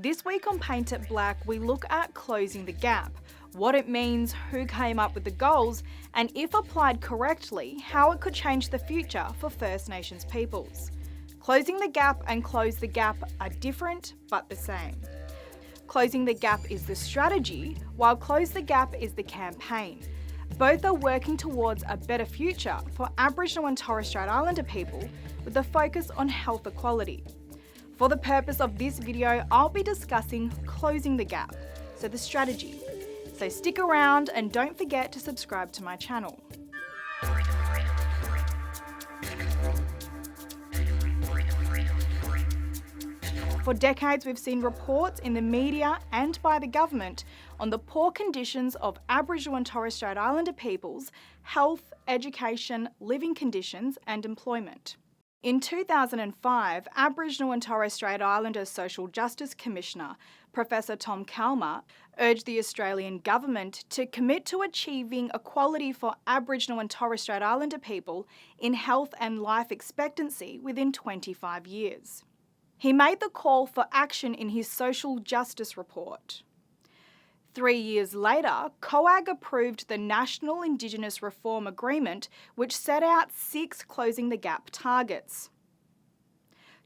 This week on Paint It Black, we look at closing the gap, what it means, who came up with the goals, and if applied correctly, how it could change the future for First Nations peoples. Closing the gap and close the gap are different but the same. Closing the gap is the strategy, while close the gap is the campaign. Both are working towards a better future for Aboriginal and Torres Strait Islander people with a focus on health equality. For the purpose of this video, I'll be discussing closing the gap, so the strategy. So stick around and don't forget to subscribe to my channel. For decades, we've seen reports in the media and by the government on the poor conditions of Aboriginal and Torres Strait Islander people's health, education, living conditions and employment. In 2005, Aboriginal and Torres Strait Islander Social Justice Commissioner, Professor Tom Calma, urged the Australian government to commit to achieving equality for Aboriginal and Torres Strait Islander people in health and life expectancy within 25 years. He made the call for action in his Social Justice Report. 3 years later, COAG approved the National Indigenous Reform Agreement, which set out 6 closing the gap targets.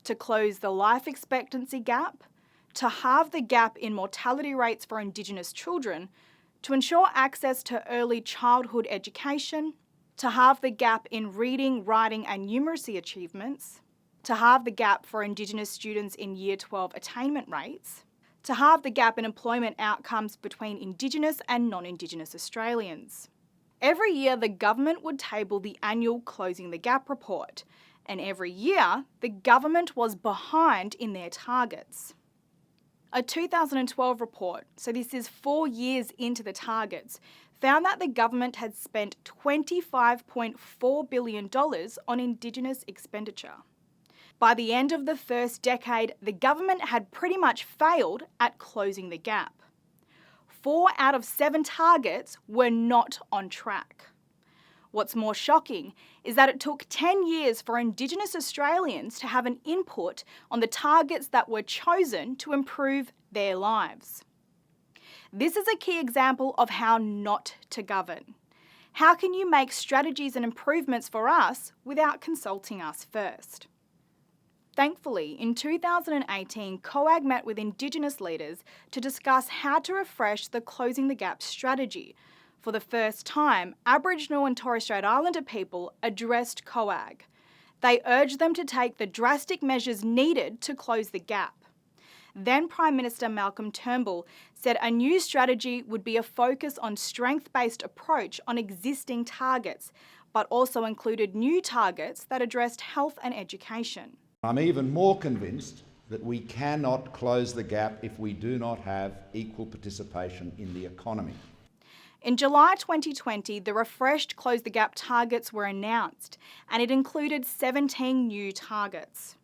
To close the life expectancy gap, to halve the gap in mortality rates for Indigenous children, to ensure access to early childhood education, to halve the gap in reading, writing and numeracy achievements, to halve the gap for Indigenous students in Year 12 attainment rates, to halve the gap in employment outcomes between Indigenous and non-Indigenous Australians. Every year, the government would table the annual Closing the Gap report, and every year, the government was behind in their targets. A 2012 report, so this is 4 years into the targets, found that the government had spent $25.4 billion on Indigenous expenditure. By the end of the first decade, the government had pretty much failed at closing the gap. 4 out of 7 targets were not on track. What's more shocking is that it took 10 years for Indigenous Australians to have an input on the targets that were chosen to improve their lives. This is a key example of how not to govern. How can you make strategies and improvements for us without consulting us first? Thankfully, in 2018, COAG met with Indigenous leaders to discuss how to refresh the Closing the Gap strategy. For the first time, Aboriginal and Torres Strait Islander people addressed COAG. They urged them to take the drastic measures needed to close the gap. Then Prime Minister Malcolm Turnbull said a new strategy would be a focus on strength-based approach on existing targets, but also included new targets that addressed health and education. I'm even more convinced that we cannot close the gap if we do not have equal participation in the economy. In July 2020, the refreshed Close the Gap targets were announced, and it included 17 new targets.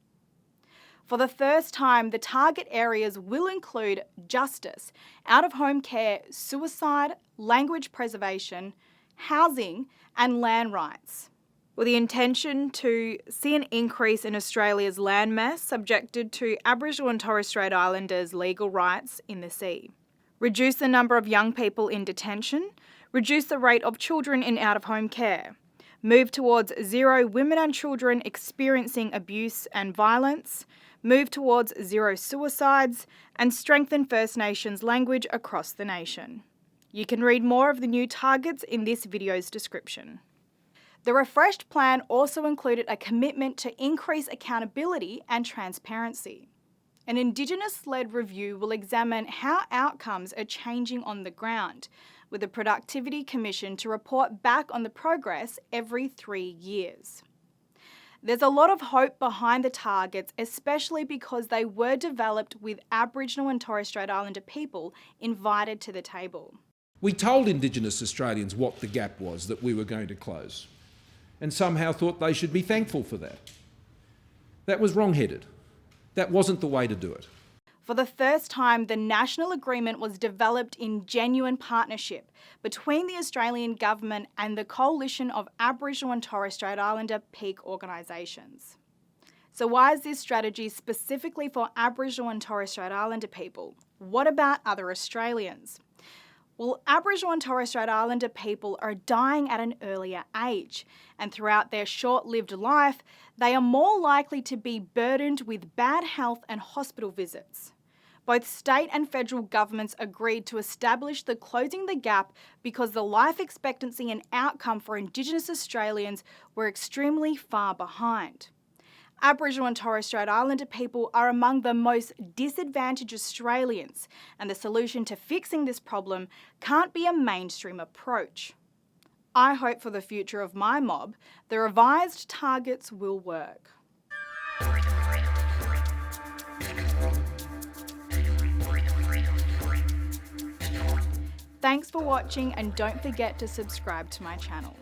For the first time, the target areas will include justice, out-of-home care, suicide, language preservation, housing, and land rights, with the intention to see an increase in Australia's landmass subjected to Aboriginal and Torres Strait Islanders' legal rights in the sea, reduce the number of young people in detention, reduce the rate of children in out-of-home care, move towards zero women and children experiencing abuse and violence, move towards zero suicides, and strengthen First Nations language across the nation. You can read more of the new targets in this video's description. The refreshed plan also included a commitment to increase accountability and transparency. An Indigenous-led review will examine how outcomes are changing on the ground, with a Productivity Commission to report back on the progress every 3 years. There's a lot of hope behind the targets, especially because they were developed with Aboriginal and Torres Strait Islander people invited to the table. We told Indigenous Australians what the gap was that we were going to close, and somehow thought they should be thankful for that. That was wrong-headed. That wasn't the way to do it. For the first time, the national agreement was developed in genuine partnership between the Australian government and the coalition of Aboriginal and Torres Strait Islander peak organisations. So why is this strategy specifically for Aboriginal and Torres Strait Islander people? What about other Australians? Well, Aboriginal and Torres Strait Islander people are dying at an earlier age, and throughout their short-lived life, they are more likely to be burdened with bad health and hospital visits. Both state and federal governments agreed to establish the Closing the Gap because the life expectancy and outcome for Indigenous Australians were extremely far behind. Aboriginal and Torres Strait Islander people are among the most disadvantaged Australians, and the solution to fixing this problem can't be a mainstream approach. I hope for the future of my mob, the revised targets will work. Thanks for watching, and don't forget to subscribe to my channel.